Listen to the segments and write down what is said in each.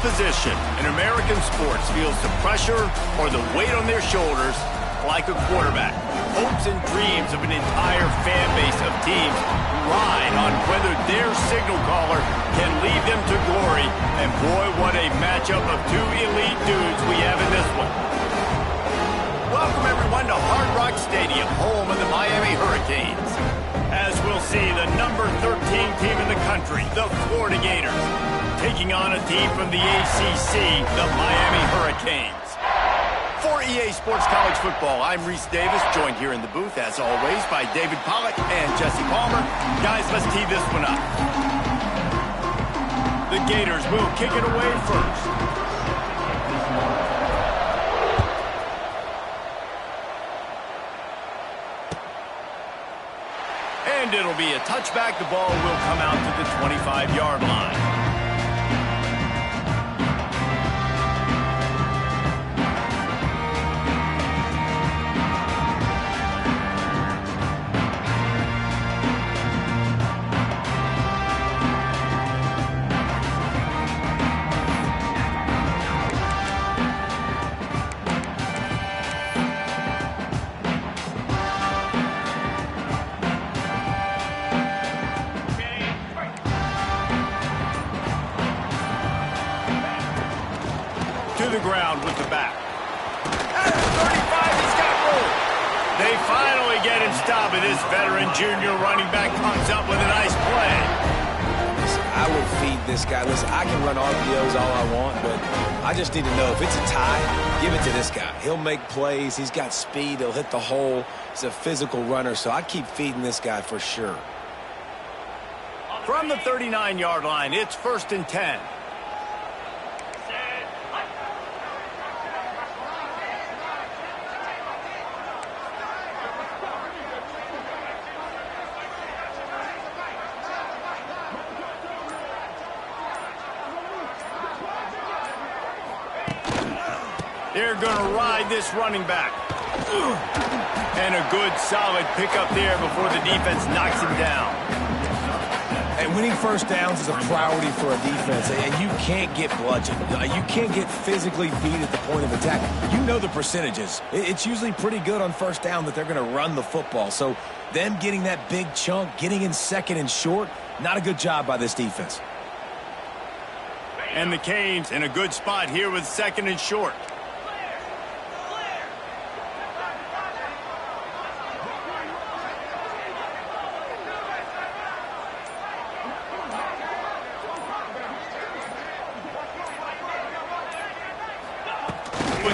position in American sports feels the pressure or the weight on their shoulders like a quarterback. Hopes and dreams of an entire fan base of teams ride on whether their signal caller can lead them to glory. And boy, what a matchup of two elite dudes we have in this one. Welcome everyone to Hard Rock Stadium, home of the Miami Hurricanes. As we'll see, the number 13 team in the country, the Florida Gators, taking on a team from the ACC, the Miami Hurricanes. For EA Sports College Football, I'm Reese Davis, joined here in the booth, as always, by David Pollack and Jesse Palmer. Guys, let's tee this one up. The Gators will kick it away first. And it'll be a touchback. The ball will come out to the 25-yard line. To the ground with the back. At 35, he's got room. They finally get him stopped, and this veteran junior running back comes up with a nice play. Listen, I would feed this guy. Listen, I can run RPOs all I want, but I just need to know if it's a tie, give it to this guy. He'll make plays. He's got speed. He'll hit the hole. He's a physical runner, so I keep feeding this guy for sure. From the 39-yard line, it's 1st and 10. They're going to ride this running back. And a good, solid pickup there before the defense knocks him down. And winning first downs is a priority for a defense, and you can't get bludgeoned. You can't get physically beat at the point of attack. You know the percentages. It's usually pretty good on first down that they're going to run the football. So them getting that big chunk, getting in second and short, not a good job by this defense. And the Canes in a good spot here with 2nd and short.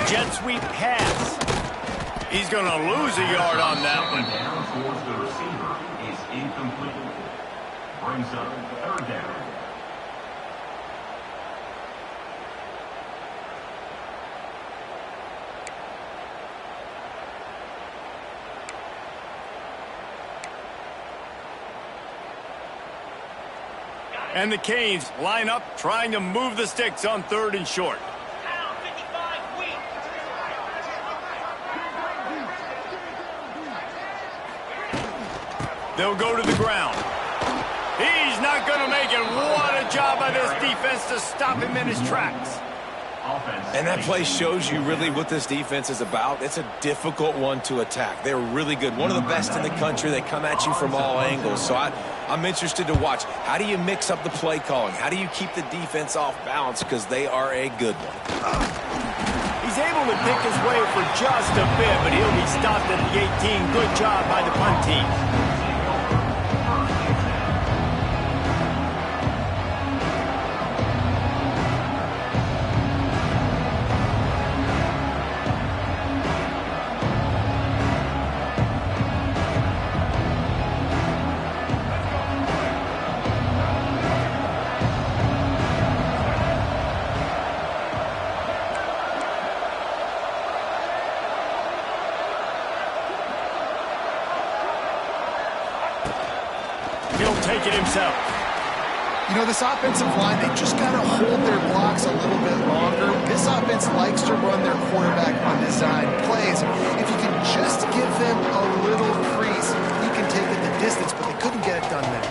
Jet sweep pass. He's going to lose a yard on that one. Down towards the receiver is incomplete. Brings up 3rd down. And the Canes line up trying to move the sticks on 3rd and short. They'll go to the ground. He's not going to make it. What a job by this defense to stop him in his tracks. And that play shows you really what this defense is about. It's a difficult one to attack. They're really good. One of the best in the country. They come at you from all angles. So I'm interested to watch. How do you mix up the play calling? How do you keep the defense off balance? Because they are a good one. He's able to pick his way for just a bit, but he'll be stopped at the 18. Good job by the punt team. He'll take it himself. You know, this offensive line, they just got to hold their blocks a little bit longer. This offense likes to run their quarterback on design plays. If you can just give them a little crease, you can take it the distance, but they couldn't get it done there.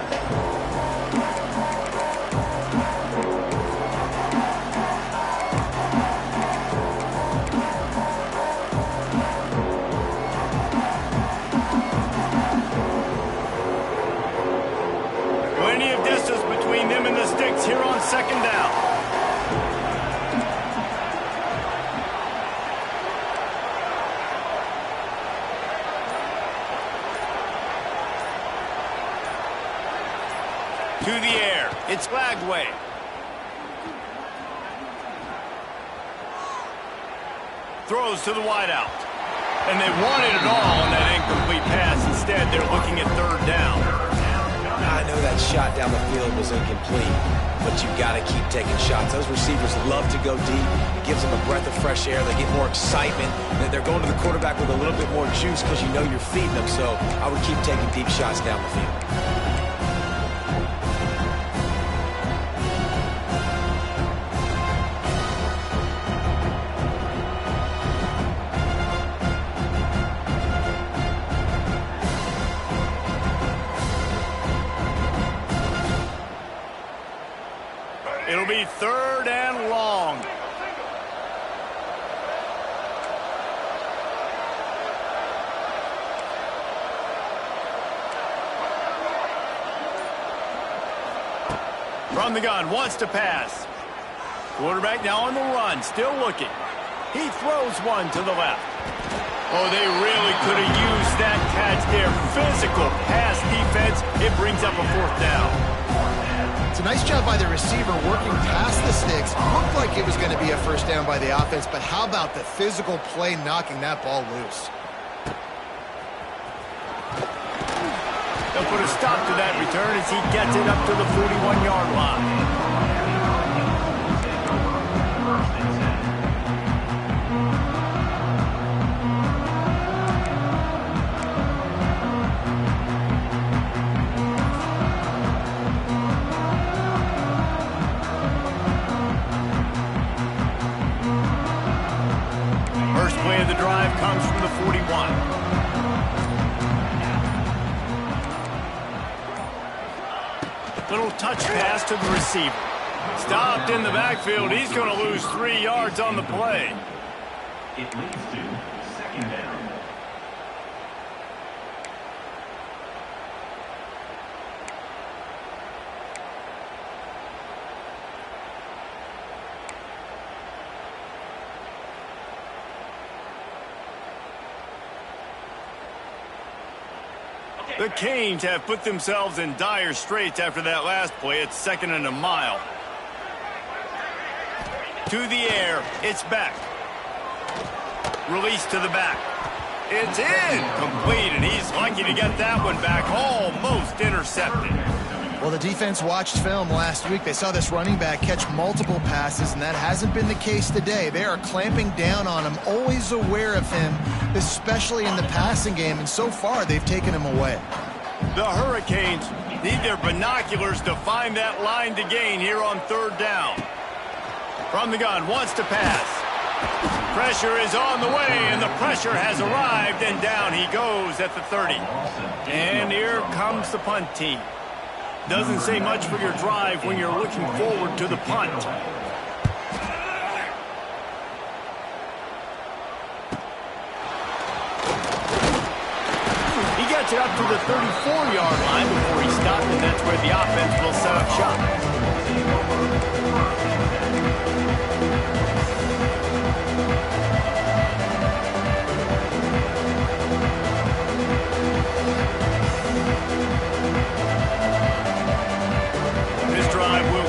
To the air. It's Lagway. Throws to the wideout. And they wanted it all on that incomplete pass. Instead, they're looking at third down. I know that shot down the field was incomplete, but you got to keep taking shots. Those receivers love to go deep. It gives them a breath of fresh air. They get more excitement. They're going to the quarterback with a little bit more juice because you know you're feeding them. So I would keep taking deep shots down the field. It'll be third and long. From the gun, wants to pass. Quarterback now on the run, still looking. He throws one to the left. Oh, they really could have used that catch there. Physical pass defense. It brings up a fourth down. It's a nice job by the receiver working past the sticks. Looked like it was going to be a first down by the offense, but how about the physical play knocking that ball loose? They'll put a stop to that return as he gets it up to the 41-yard line. First play of the drive comes from the 41. Little touch pass to the receiver. Stopped in the backfield. He's going to lose 3 yards on the play. It leads to second down. The Canes have put themselves in dire straits after that last play. It's 2nd and a mile. To the air. It's back. Release to the back. It's incomplete, and he's lucky to get that one back. Almost intercepted. Well, the defense watched film last week. They saw this running back catch multiple passes, and that hasn't been the case today. They are clamping down on him, always aware of him, especially in the passing game, and so far they've taken him away. The Hurricanes need their binoculars to find that line to gain here on third down. From the gun, wants to pass. Pressure is on the way, and the pressure has arrived, and down he goes at the 30. And here comes the punt team. Doesn't say much for your drive when you're looking forward to the punt. He gets it up to the 34-yard line before he stopped, and that's where the offense will set up shop.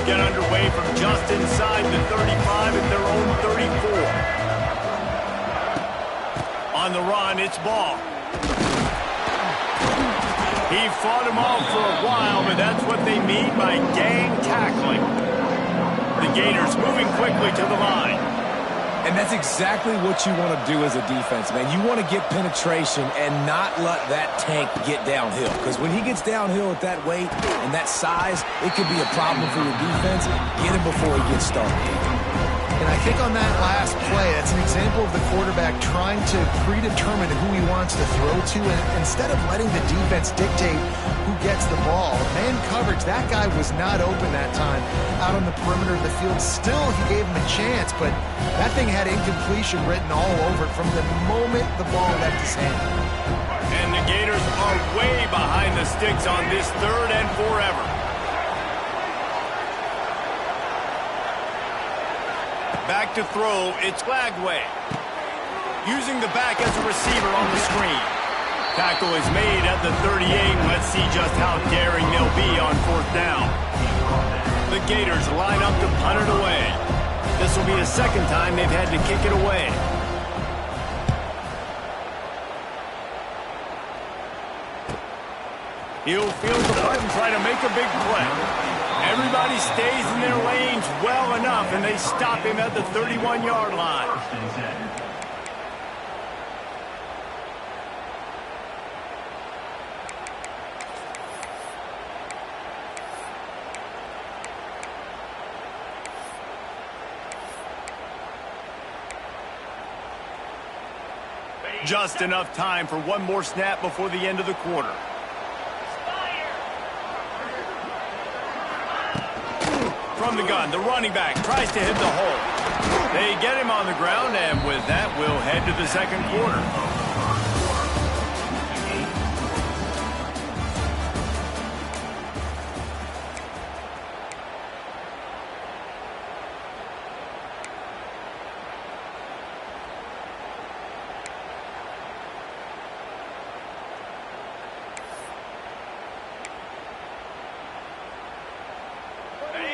Get underway from just inside the 35 at their own 34. On the run, it's Ball. He fought him off for a while, but that's what they mean by gang tackling. The Gators moving quickly to the line. And that's exactly what you want to do as a defense, man. You want to get penetration and not let that tank get downhill. Because when he gets downhill at that weight and that size, it could be a problem for your defense. Get him before he gets started. And I think on that last play, that's an example of the quarterback trying to predetermine who he wants to throw to, and instead of letting the defense dictate who gets the ball. Man coverage, that guy was not open that time out on the perimeter of the field. Still, he gave him a chance, but that thing had incompletion written all over it from the moment the ball left his hand. And the Gators are way behind the sticks on this third and forever. Back to throw, it's Lagway. Using the back as a receiver on the screen. Tackle is made at the 38. Let's see just how daring they'll be on 4th down. The Gators line up to punt it away. This will be the second time they've had to kick it away. He'll field the punt and try to make a big play. Everybody stays in their lanes well enough, and they stop him at the 31-yard line. Just enough time for one more snap before the end of the quarter. From the gun, the running back tries to hit the hole. They get him on the ground, and with that, we'll head to the second quarter.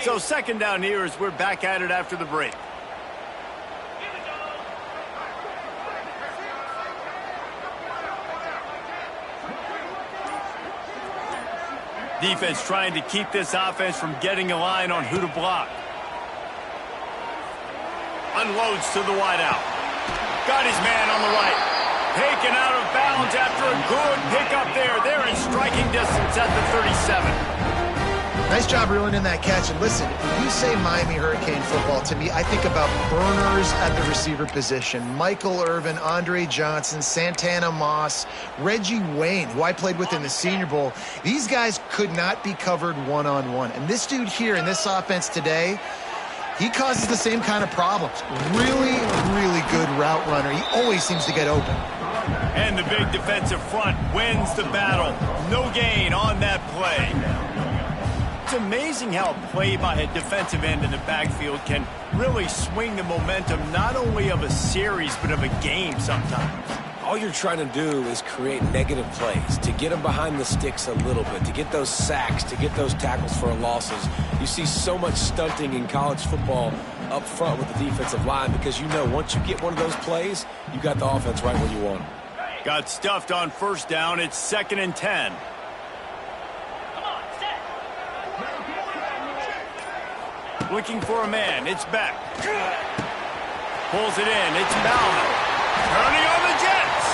So second down here as we're back at it after the break. Defense trying to keep this offense from getting a line on who to block. Unloads to the wideout. Got his man on the right. Taken out of bounds after a good pickup there. They're in striking distance at the 37. Nice job reeling in that catch. And listen, when you say Miami Hurricane football, to me, I think about burners at the receiver position. Michael Irvin, Andre Johnson, Santana Moss, Reggie Wayne, who I played with in the Senior Bowl. These guys could not be covered one-on-one. And this dude here in this offense today, he causes the same kind of problems. Really, really good route runner. He always seems to get open. And the big defensive front wins the battle. No gain on that play. It's amazing how play by a defensive end in the backfield can really swing the momentum not only of a series but of a game sometimes. All you're trying to do is create negative plays, to get them behind the sticks a little bit, to get those sacks, to get those tackles for losses. You see so much stunting in college football up front with the defensive line because you know once you get one of those plays, you got the offense right where you want them. Got stuffed on first down. It's 2nd and 10. Looking for a man. It's Beck. Pulls it in. It's Bauman. Turning on the Jets.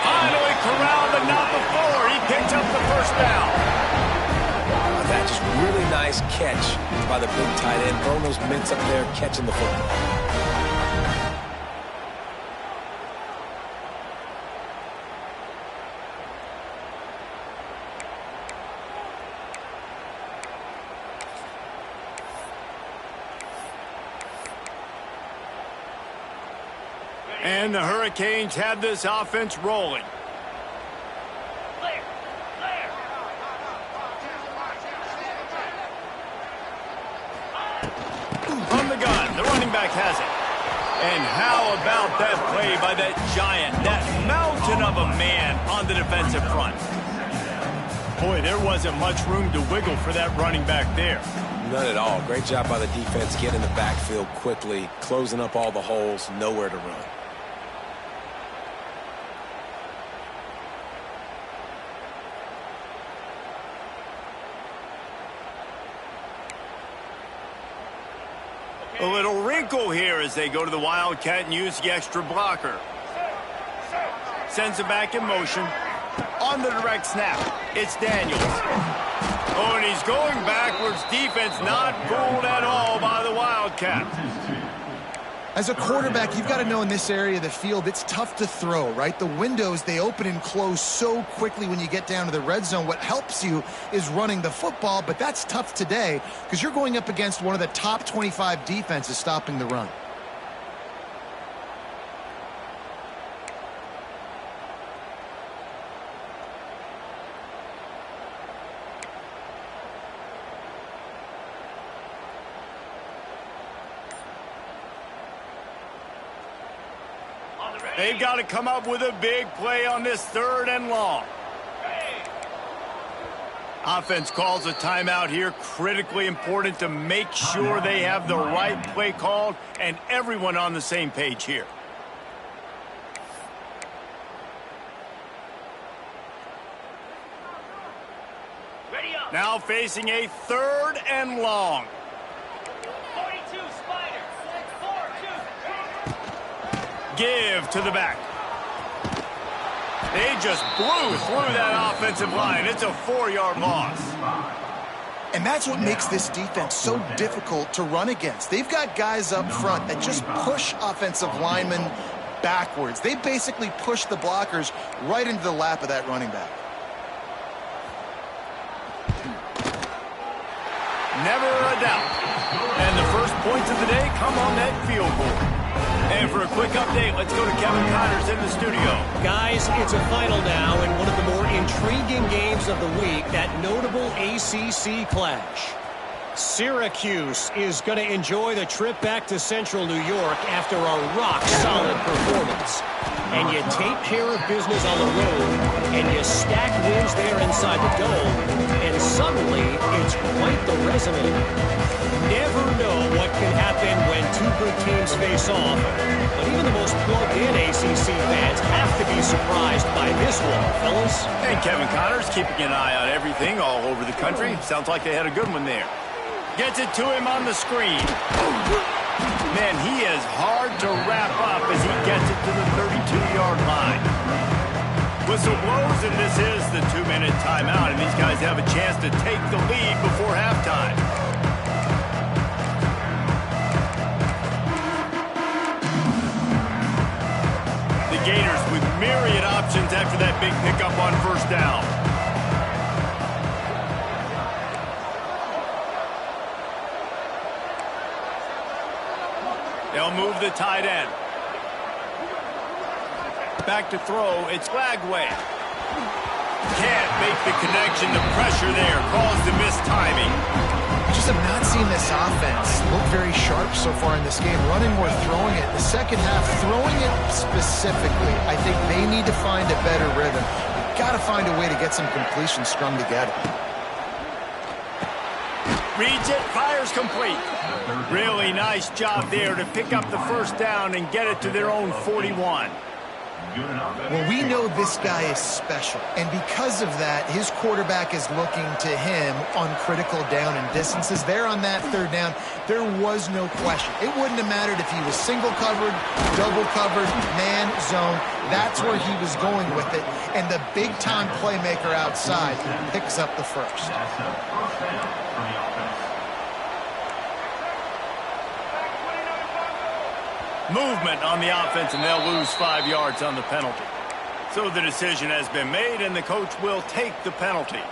Finally corralled, but not before. He picked up the first down. That just really nice catch by the big tight end. Throwing those mitts up there, catching the football. And the Hurricanes have this offense rolling. From the gun, the running back has it. And how about that play by that giant, that mountain of a man on the defensive front? Boy, there wasn't much room to wiggle for that running back there. None at all. Great job by the defense getting the backfield quickly, closing up all the holes, nowhere to run. A little wrinkle here as they go to the Wildcat and use the extra blocker. Sends it back in motion. On the direct snap, it's Daniels. Oh, and he's going backwards. Defense not fooled at all by the Wildcats. As a quarterback, you've got to know in this area of the field, it's tough to throw, right? The windows, they open and close so quickly when you get down to the red zone. What helps you is running the football, but that's tough today because you're going up against one of the top 25 defenses stopping the run. They've got to come up with a big play on this 3rd and long. Offense calls a timeout here. Critically important to make sure they have the right play called and everyone on the same page here. Now facing a 3rd and long. 42 Spider. 4-2. Give to the back. They just blew through that offensive line. It's a 4-yard loss. And that's what makes this defense so difficult to run against. They've got guys up front that just push offensive linemen backwards. They basically push the blockers right into the lap of that running back. Never a doubt. And the first points of the day come on that field goal. And for a quick update, let's go to Kevin Connors in the studio. Guys, it's a final now in one of the more intriguing games of the week, that notable ACC clash. Syracuse is going to enjoy the trip back to Central New York after a rock-solid performance. And you take care of business on the road, and you stack wins there inside the dome, and suddenly it's quite the resume. Never know what can happen when two good teams face off, but even the most plugged-in ACC fans have to be surprised by this one, fellas. And Kevin Connors keeping an eye on everything all over the country. Sounds like they had a good one there. Gets it to him on the screen. Man, he is hard to wrap up as he gets it to the 32-yard line. Whistle blows, and this is the 2-minute timeout, and these guys have a chance to take the lead before halftime. The Gators with myriad options after that big pickup on 1st down. They'll move the tight end. Back to throw. It's Lagway. Can't make the connection. The pressure there caused the missed timing. I just have not seen this offense look very sharp so far in this game. Running or throwing it. The second half, throwing it specifically, I think they need to find a better rhythm. You've got to find a way to get some completions strung together. Reads it, fires complete. Really nice job there to pick up the 1st down and get it to their own 41. Well, we know this guy is special, and because of that, his quarterback is looking to him on critical down and distances. There on that 3rd down, there was no question. It wouldn't have mattered if he was single covered, double covered, man, zone. That's where he was going with it, and the big-time playmaker outside picks up the 1st. Movement on the offense, and they'll lose 5 yards on the penalty. So the decision has been made, and the coach will take the penalty.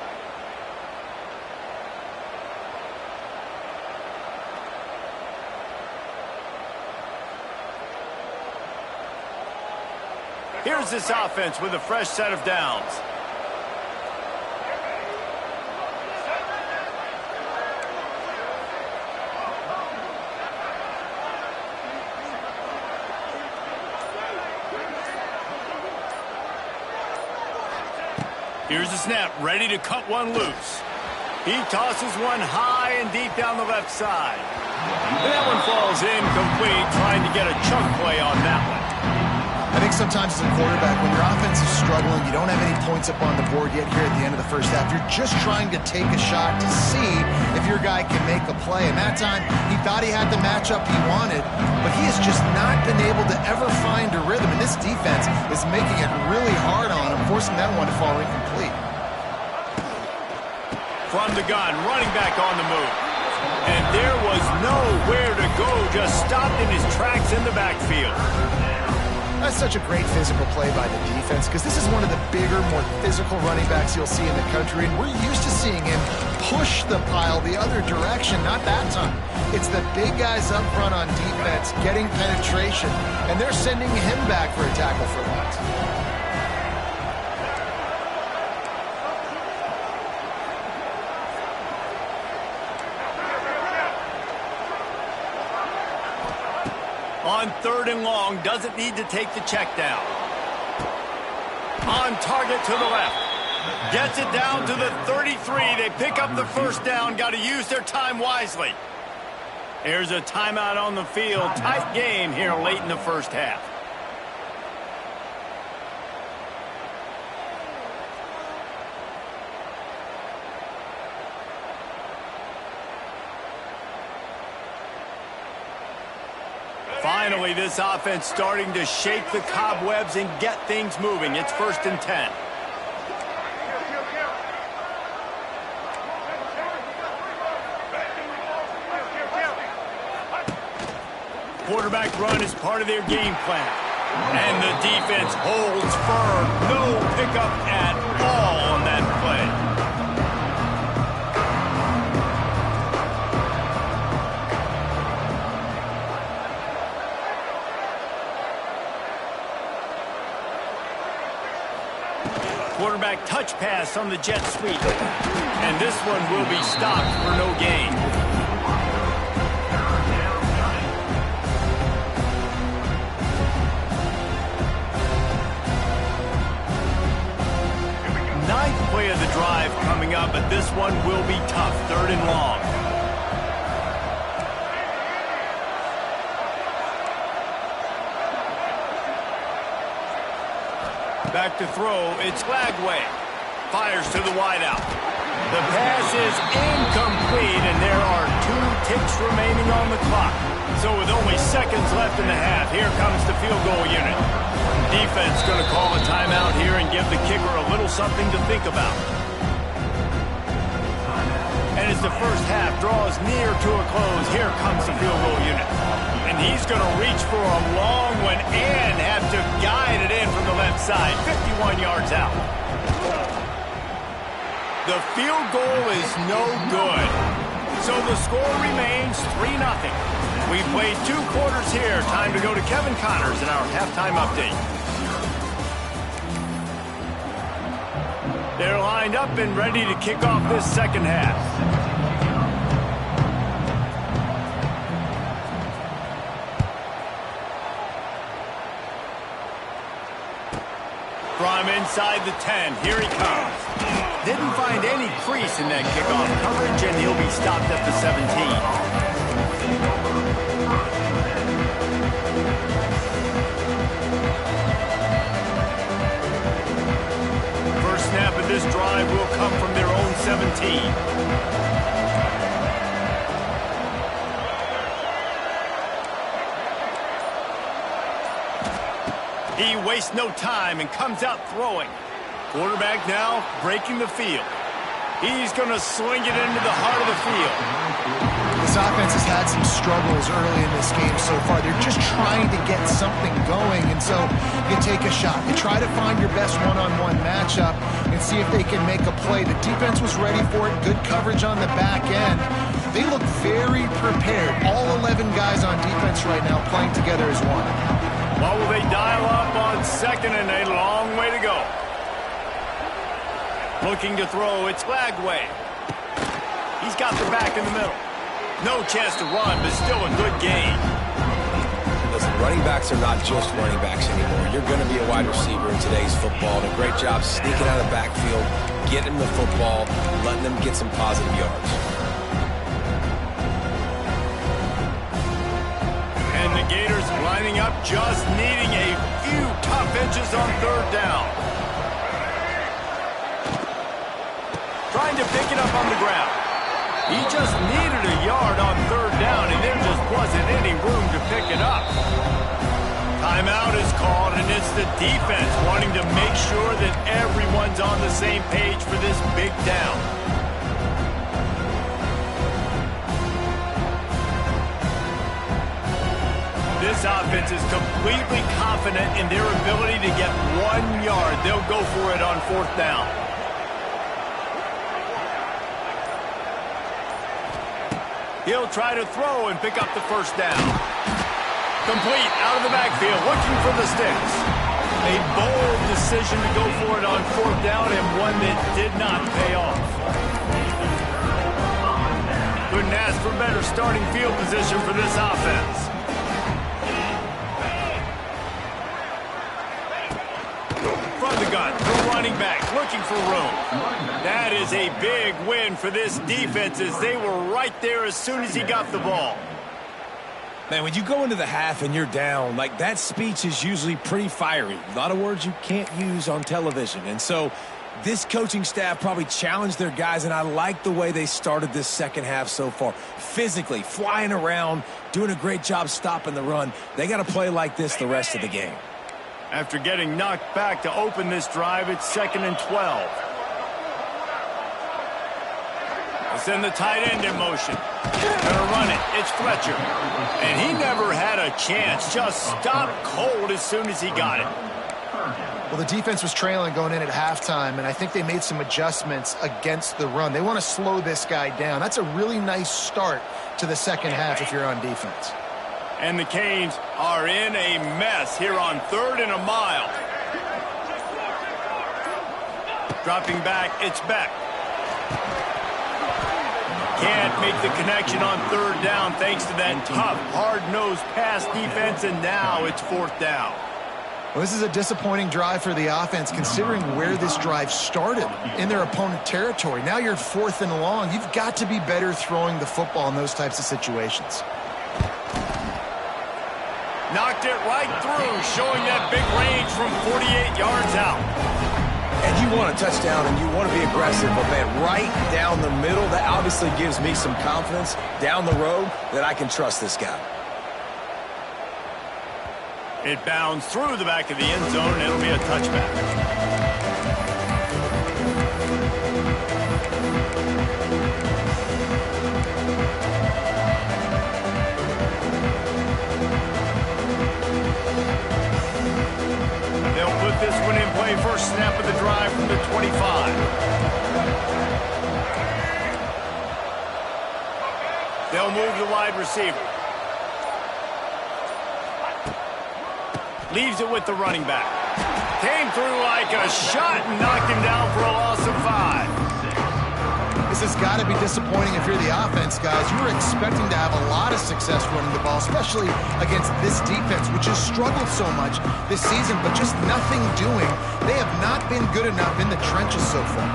Here's this offense with a fresh set of downs. Here's the snap, ready to cut one loose. He tosses one high and deep down the left side. And that one falls incomplete, trying to get a chunk play on that one. I think sometimes as a quarterback, when your offense is struggling, you don't have any points up on the board yet here at the end of the 1st half. You're just trying to take a shot to see if your guy can make a play. And that time, he thought he had the matchup he wanted, but he has just not been able to ever find a rhythm. And this defense is making it really hard on him, forcing that one to fall incomplete. From the gun, running back on the move. And there was nowhere to go, just stopped in his tracks in the backfield. That's such a great physical play by the defense, because this is one of the bigger, more physical running backs you'll see in the country, and we're used to seeing him push the pile the other direction. Not that time. It's the big guys up front on defense getting penetration, and they're sending him back for a tackle for loss. On 3rd and long, doesn't need to take the check down. On target to the left. Gets it down to the 33. They pick up the first down. Got to use their time wisely. There's a timeout on the field. Tight game here late in the first half. Finally, this offense starting to shake the cobwebs and get things moving. It's 1st and 10. Quarterback run is part of their game plan. And the defense holds firm. No pickup at all on that play. Quarterback touch pass on the jet sweep. And this one will be stopped for no gain. Ninth play of the drive coming up, but this one will be tough. 3rd and long. Back to throw, it's Lagway. Fires to the wideout. The pass is incomplete, and there are 2 ticks remaining on the clock. So with only seconds left in the half, here comes the field goal unit. Defense going to call a timeout here and give the kicker a little something to think about. And as the first half draws near to a close, here comes the field goal unit. And he's going to reach for a long one and have to guide it in from the left side. 51 yards out. The field goal is no good. So the score remains 3-0. We've played 2 quarters here. Time to go to Kevin Connors in our halftime update. They're lined up and ready to kick off this second half. From inside the 10, here he comes. Didn't find any crease in that kickoff coverage, and he'll be stopped at the 17. First snap of this drive will come from their own 17. He wastes no time and comes out throwing. Quarterback now breaking the field. He's going to swing it into the heart of the field. This offense has had some struggles early in this game so far. They're just trying to get something going, and so you take a shot. You try to find your best one-on-one matchup and see if they can make a play. The defense was ready for it. Good coverage on the back end. They look very prepared. All 11 guys on defense right now playing together as one. What will they dial up on 2nd and a long way to go? Looking to throw, it's Lagway. He's got the back in the middle. No chance to run, but still a good gain. Listen, running backs are not just running backs anymore. You're going to be a wide receiver in today's football. And a great job sneaking out of the backfield, getting the football, letting them get some positive yards. And the Gators lining up, just needing a few tough inches on 3rd down. Trying to pick it up on the ground. He just needed a yard on 3rd down, and there just wasn't any room to pick it up. Timeout is called, and it's the defense wanting to make sure that everyone's on the same page for this big down. This offense is completely confident in their ability to get 1 yard. They'll go for it on 4th down. He'll try to throw and pick up the first down. Complete out of the backfield, looking for the sticks. A bold decision to go for it on 4th down, and one that did not pay off. Couldn't ask for better starting field position for this offense. running back looking for room. That is a big win for this defense as they were right there as soon as he got the ball. Man, when you go into the half and you're down, like, that speech is usually pretty fiery. A lot of words you can't use on television. And so this coaching staff probably challenged their guys, and I like the way they started this second half so far. Physically, flying around, doing a great job stopping the run. They got to play like this the rest of the game. After getting knocked back to open this drive, it's 2nd and 12. They send the tight end in motion. Gonna run it. It's Fletcher. And he never had a chance. Just stopped cold as soon as he got it. Well, the defense was trailing going in at halftime, and I think they made some adjustments against the run. They want to slow this guy down. That's a really nice start to the second half if you're on defense. And the Canes are in a mess here on 3rd and a mile. Dropping back, it's Beck. Can't make the connection on 3rd down thanks to that tough, hard-nosed pass defense, and now it's 4th down. Well, this is a disappointing drive for the offense considering where this drive started in their opponent territory. Now you're 4th and long. You've got to be better throwing the football in those types of situations. Knocked it right through, showing that big range from 48 yards out. And you want a touchdown and you want to be aggressive, but man, right down the middle, that obviously gives me some confidence down the road that I can trust this guy. It bounds through the back of the end zone, and it'll be a touchback. They'll put this one in play first snap of the drive from the 25. They'll move the wide receiver. Leaves it with the running back. Came through like a shot and knocked him down for a loss of 5. This has got to be disappointing if you're the offense, guys. You were expecting to have a lot of success running the ball, especially against this defense, which has struggled so much this season, but just nothing doing. They have not been good enough in the trenches so far.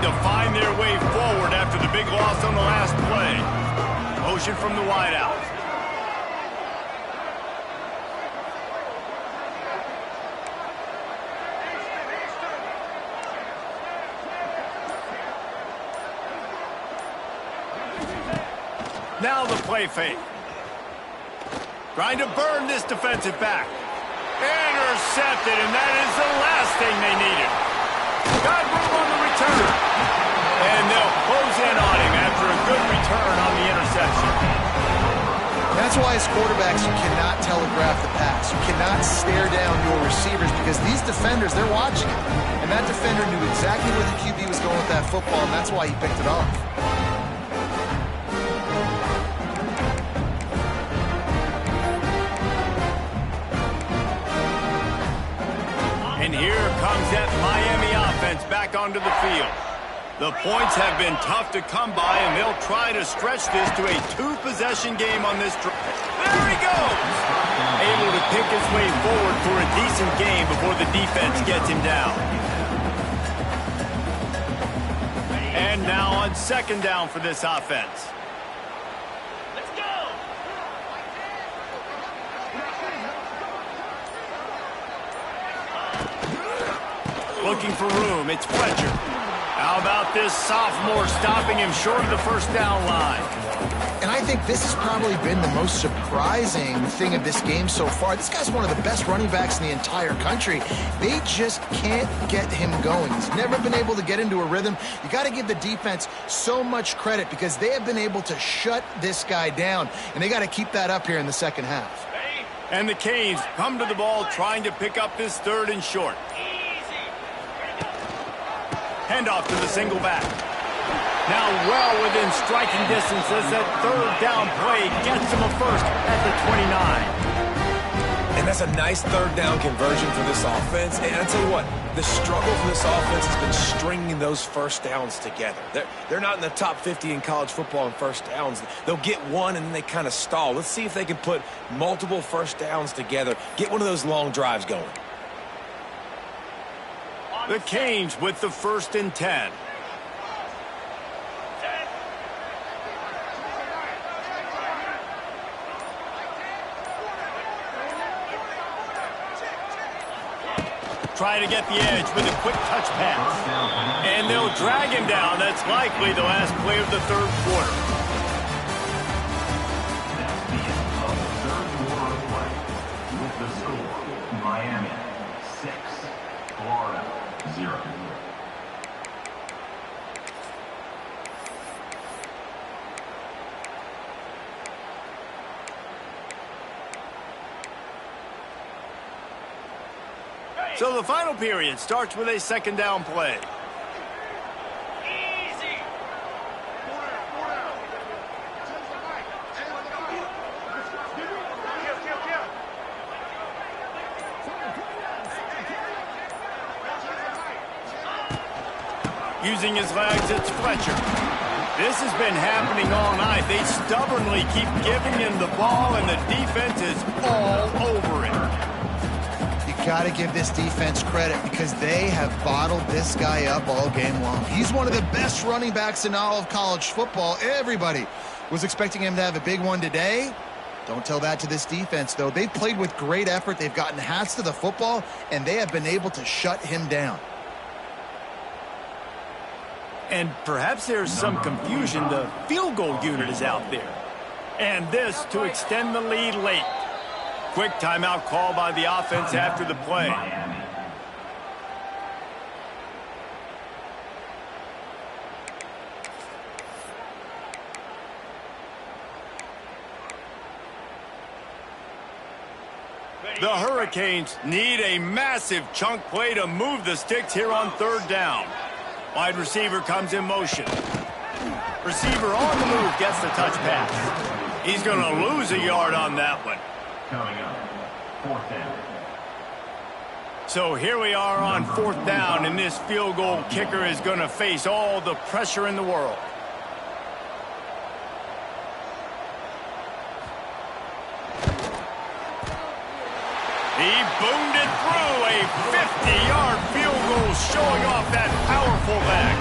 To find their way forward after the big loss on the last play. Motion from the wideout. Now the play fake. Trying to burn this defensive back. Intercepted, and that is the last thing they needed. Got room on the return. And they'll close in on him after a good return on the interception. That's why as quarterbacks you cannot telegraph the pass. You cannot stare down your receivers because these defenders, they're watching it. And that defender knew exactly where the QB was going with that football, and that's why he picked it off. And here comes that Miami offense back onto the field. The points have been tough to come by, and they'll try to stretch this to a 2-possession game on this drive. There he goes! Able to pick his way forward for a decent game before the defense gets him down. And now on 2nd down for this offense. Let's go! Looking for room, it's Fletcher. How about this sophomore stopping him short of the 1st down line? And I think this has probably been the most surprising thing of this game so far. This guy's one of the best running backs in the entire country. They just can't get him going. He's never been able to get into a rhythm. You got to give the defense so much credit because they have been able to shut this guy down, and they got to keep that up here in the second half. And the Canes come to the ball trying to pick up this 3rd and short. Handoff to the single back. Now well within striking distance as that 3rd down play gets him a first at the 29. And And that's a nice third down conversion for this offense. And I tell you what, the struggle for this offense has been stringing those first downs together. They're not in the top 50 in college football in first downs. They'll get one and then they kind of stall. Let's see if they can put multiple first downs together, get one of those long drives going. The Canes with the 1st and 10. Try to get the edge with a quick touch pass. And they'll drag him down. That's likely the last play of the 3rd quarter. That's the end of the 3rd quarter of play. With the score, Miami 6, Florida 0. So the final period starts with a 2nd down play. Easy. Using his legs, it's Fletcher. This has been happening all night. They stubbornly keep giving him the ball, and the defense is all over it. Got to give this defense credit because they have bottled this guy up all game long. He's one of the best running backs in all of college football. Everybody was expecting him to have a big one today. Don't tell that to this defense, though. They've played with great effort. They've gotten hats to the football, and they have been able to shut him down. And perhaps there's some confusion. The field goal unit is out there. And this to extend the lead late. Quick timeout call by the offense after the play. Miami. The Hurricanes need a massive chunk play to move the sticks here on 3rd down. Wide receiver comes in motion. Receiver on the move gets the touch pass. He's going to lose a yard on that one. Coming up, 4th down. So here we are on 4th down, and this field goal kicker is going to face all the pressure in the world. He boomed it through. A 50-yard field goal showing off that powerful leg.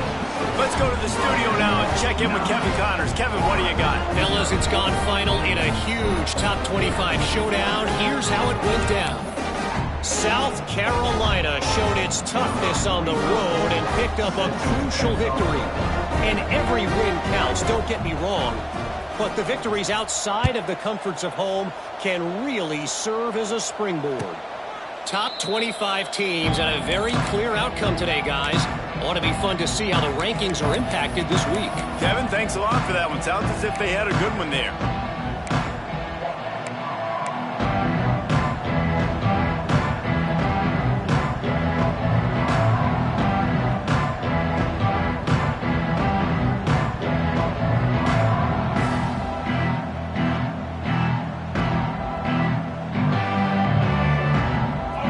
Let's go to the studio now and check in with Kevin Connors. Kevin, what do you got? Fellas, it's gone final in a huge top 25 showdown. Here's how it went down. South Carolina showed its toughness on the road and picked up a crucial victory. And every win counts, don't get me wrong. But the victories outside of the comforts of home can really serve as a springboard. Top 25 teams and a very clear outcome today, guys. Ought to be fun to see how the rankings are impacted this week. Kevin, thanks a lot for that one. Sounds as if they had a good one there.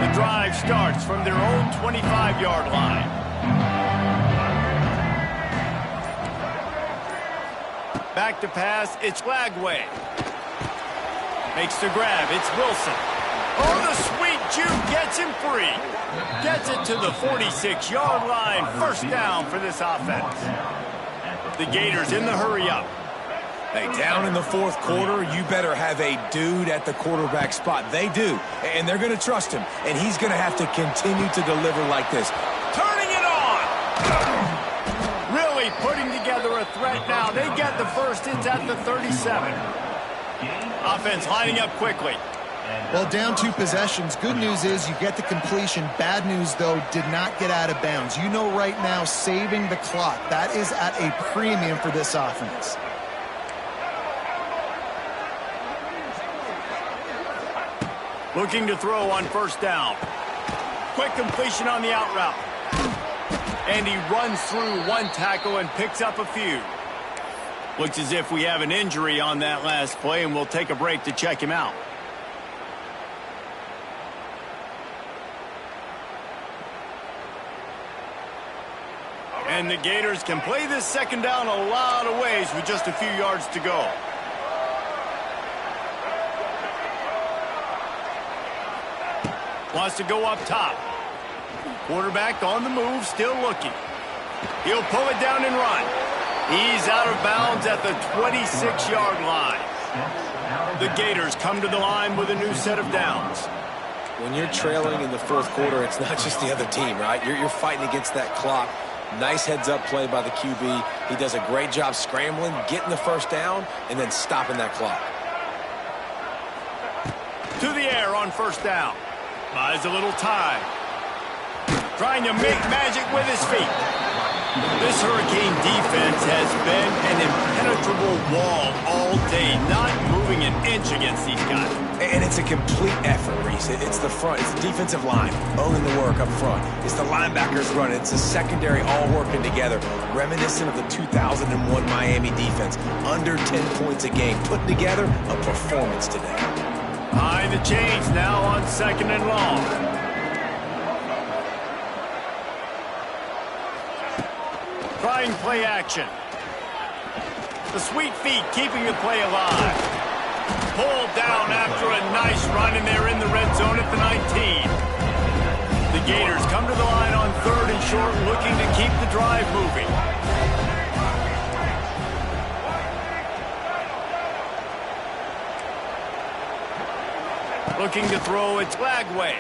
The drive starts from their own 25-yard line. Back to pass, it's Lagway. Makes the grab, it's Wilson. Oh, the sweet juke gets him free. Gets it to the 46-yard line. 1st down for this offense. The Gators in the hurry-up. Hey, down in the 4th quarter, you better have a dude at the quarterback spot. They do, and they're going to trust him, and he's going to have to continue to deliver like this. Turning it on! Really putting together a threat now. They get the first. It's at the 37. Offense lining up quickly. Well, down 2 possessions. Good news is you get the completion. Bad news, though, did not get out of bounds. You know right now, saving the clock. That is at a premium for this offense. Looking to throw on 1st down. Quick completion on the out route. And he runs through 1 tackle and picks up a few. Looks as if we have an injury on that last play, and we'll take a break to check him out. And the Gators can play this second down a lot of ways with just a few yards to go. Wants to go up top. Quarterback on the move, still looking. He'll pull it down and run. He's out of bounds at the 26-yard line. The Gators come to the line with a new set of downs. When you're trailing in the fourth quarter, it's not just the other team, right? You're fighting against that clock. Nice heads-up play by the QB. He does a great job scrambling, getting the first down, and then stopping that clock. To the air on first down. Buys a little time. Trying to make magic with his feet. This Hurricane defense has been an impenetrable wall all day, not moving an inch against these guys. And it's a complete effort, Reese. It's the front. It's the defensive line owning the work up front. It's the linebackers running. It's the secondary all working together, reminiscent of the 2001 Miami defense. Under 10 points a game, putting together a performance today. Behind the chains now on second and long. Trying play action. The sweet feet keeping the play alive. Pulled down after a nice run, and they're in the red zone at the 19. The Gators come to the line on third and short, looking to keep the drive moving. Looking to throw, it's Lagway.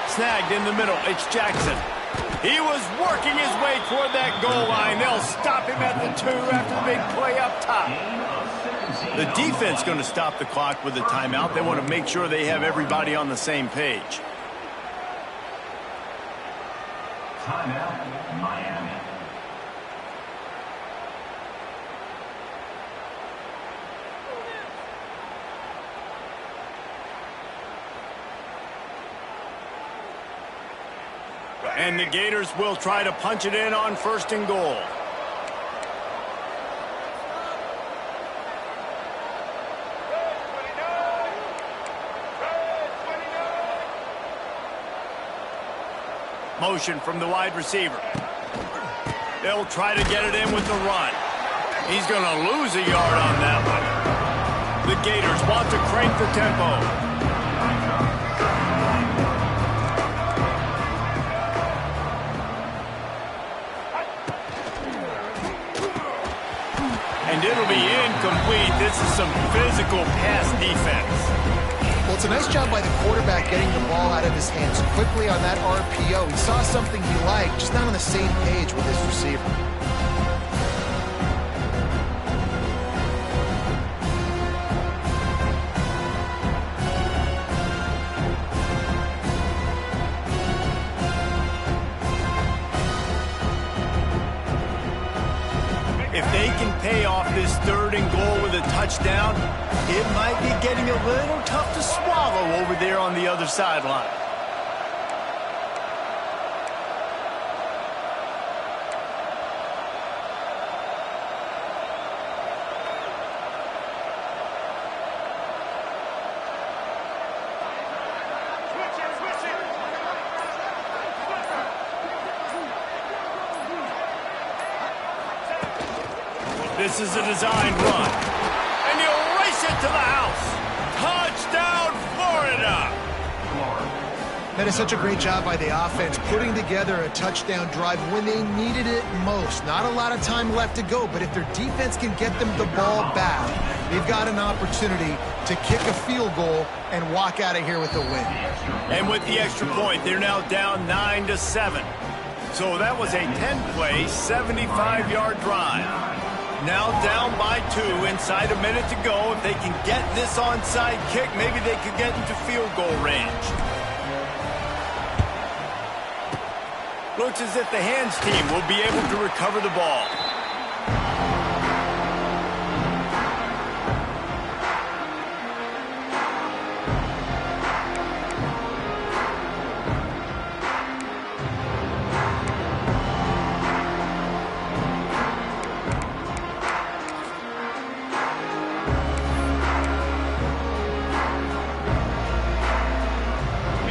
Snagged in the middle, it's Jackson. He was working his way toward that goal line. They'll stop him at the 2 after the big play up top. The defense going to stop the clock with a timeout. They want to make sure they have everybody on the same page. Timeout, Miami. And the Gators will try to punch it in on first and goal. Motion from the wide receiver. They'll try to get it in with the run. He's going to lose a yard on that one. The Gators want to crank the tempo. And it'll be incomplete. This is some physical pass defense. Well, it's a nice job by the quarterback getting the ball out of his hands quickly on that RPO. He saw something he liked, just not on the same page with his receiver. If they can pay off this third and goal with a touchdown, it might be getting a little tough to swallow over there on the other sideline. This is a designed run. And he'll race it to the house. Touchdown, Florida! That is such a great job by the offense, putting together a touchdown drive when they needed it most. Not a lot of time left to go, but if their defense can get them the ball back, they've got an opportunity to kick a field goal and walk out of here with a win. And with the extra point, they're now down 9-7. So that was a 10-play, 75-yard drive. Now down by 2, inside a minute to go. If they can get this onside kick, maybe they could get into field goal range. Looks as if the hands team will be able to recover the ball.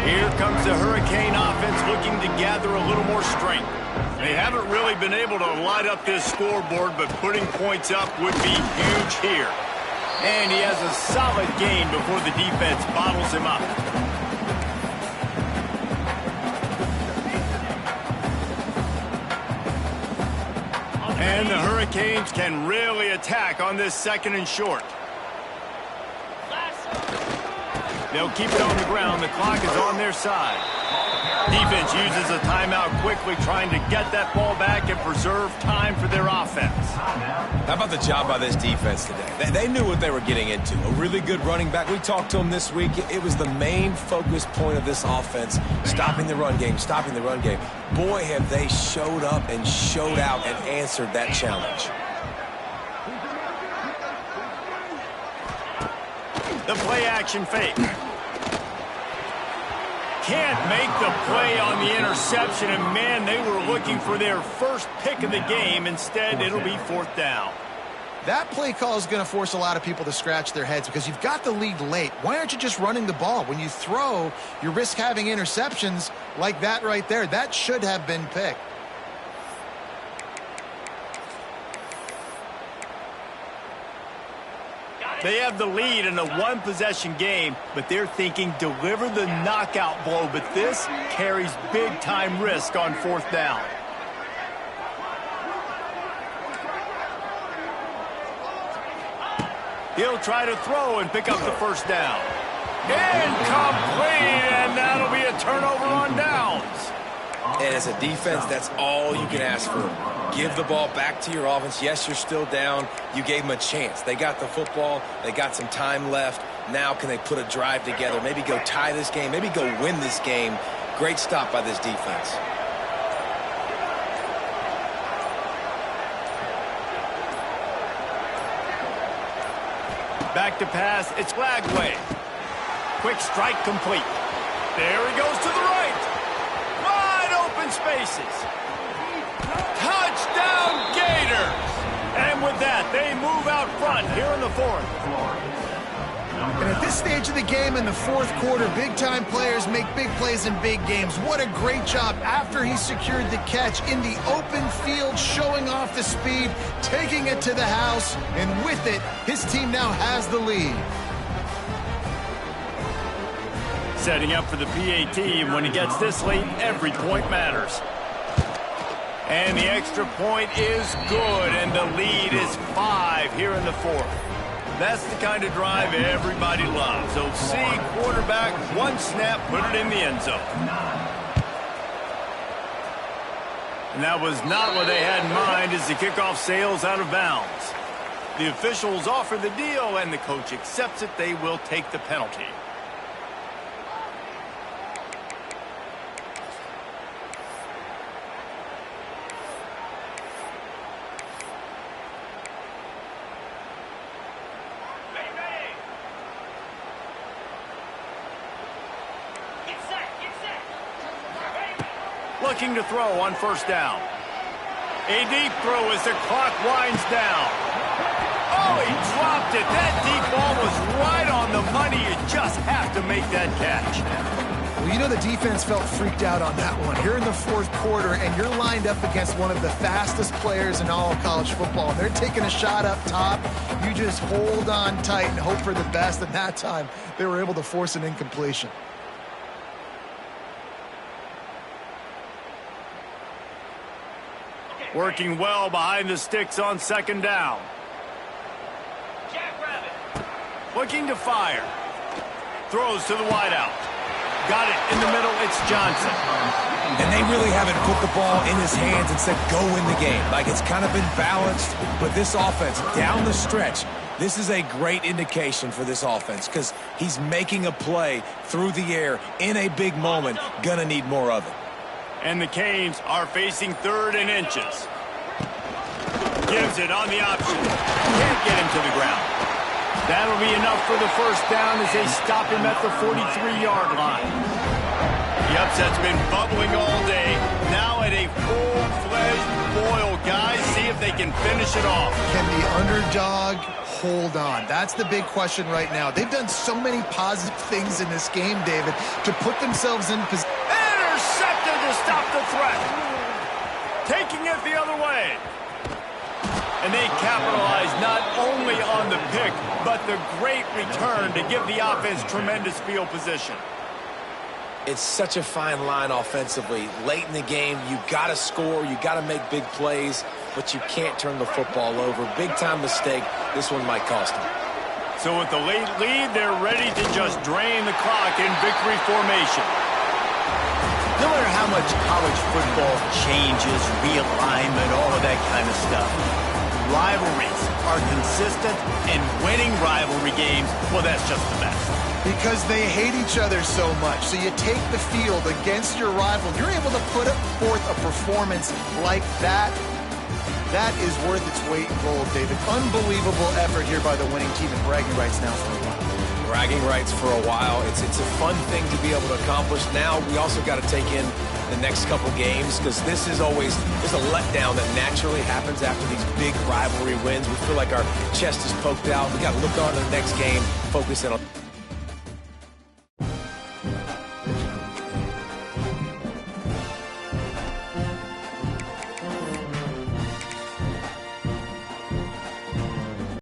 Here comes the Hurricane offense looking to gather a little more strength. They haven't really been able to light up this scoreboard, but putting points up would be huge here. And he has a solid gain before the defense bottles him up. And the Hurricanes can really attack on this 2nd and short. They'll keep it on the ground. The clock is on their side. Defense uses a timeout quickly, trying to get that ball back and preserve time for their offense. How about the job by this defense today? They knew what they were getting into. A really good running back. We talked to him this week. It was the main focus point of this offense, stopping the run game, stopping the run game. Boy, have they showed up and showed out and answered that challenge. The play-action fake. Can't make the play on the interception, and man, they were looking for their first pick of the game. Instead, it'll be 4th down. That play call is going to force a lot of people to scratch their heads because you've got the lead late. Why aren't you just running the ball? When you throw, you risk having interceptions like that right there. That should have been picked. They have the lead in a 1-possession game, but they're thinking deliver the knockout blow, but this carries big-time risk on 4th down. He'll try to throw and pick up the 1st down. Incomplete, and that'll be a turnover on downs. And as a defense, that's all you can ask for. Give the ball back to your offense. Yes, you're still down. You gave them a chance. They got the football. They got some time left. Now can they put a drive together? Maybe go tie this game. Maybe go win this game. Great stop by this defense. Back to pass. It's Lagway. Quick strike complete. There he goes to the right. Wide open spaces. Touchdown Gators! And with that, they move out front here in the 4th. And at this stage of the game in the 4th quarter, big-time players make big plays in big games. What a great job after he secured the catch in the open field, showing off the speed, taking it to the house, and with it, his team now has the lead. Setting up for the PAT, and when he gets this late, every point matters. And the extra point is good, and the lead is 5 here in the 4th. That's the kind of drive everybody loves. OC quarterback, 1 snap, put it in the end zone. And that was not what they had in mind as the kickoff sails out of bounds. The officials offer the deal, and the coach accepts it. They will take the penalty. Looking to throw on 1st down. A deep throw as the clock winds down. Oh, he dropped it. That deep ball was right on the money. You just have to make that catch. Well, you know the defense felt freaked out on that one. You're in the 4th quarter, and you're lined up against one of the fastest players in all of college football. And they're taking a shot up top. You just hold on tight and hope for the best. And that time, they were able to force an incompletion. Working well behind the sticks on 2nd down. Looking to fire. Throws to the wideout. Got it in the middle. It's Johnson. And they really haven't put the ball in his hands and said, go win the game. Like, it's kind of been balanced. But this offense, down the stretch, this is a great indication for this offense because he's making a play through the air in a big moment. Gonna need more of it. And the Canes are facing 3rd and inches. Gives it on the option. Can't get him to the ground. That'll be enough for the 1st down as they stop him at the 43-yard line. The upset's been bubbling all day. Now at a full-fledged boil. Guys, see if they can finish it off. Can the underdog hold on? That's the big question right now. They've done so many positive things in this game, David, to put themselves in position. Intercepted to stop the threat. taking it the other way. And they capitalize not only on the pick, but the great return to give the offense tremendous field position. It's such a fine line offensively. Late in the game, you got to score, you got to make big plays, but you can't turn the football over. Big-time mistake. This one might cost them. So with the late lead, they're ready to just drain the clock in victory formation. No matter how much college football changes, realignment, all of that kind of stuff, rivalries are consistent, and winning rivalry games, well, that's just the best. Because they hate each other so much. So you take the field against your rival. You're able to put forth a performance like that. That is worth its weight in gold, David. Unbelievable effort here by the winning team, and bragging rights now for a while. Bragging rights for a while. It's a fun thing to be able to accomplish. Now we also got to take in the next couple games, because this is always, there's a letdown that naturally happens after these big rivalry wins. We feel like our chest is poked out. We got to look on to the next game, focus in on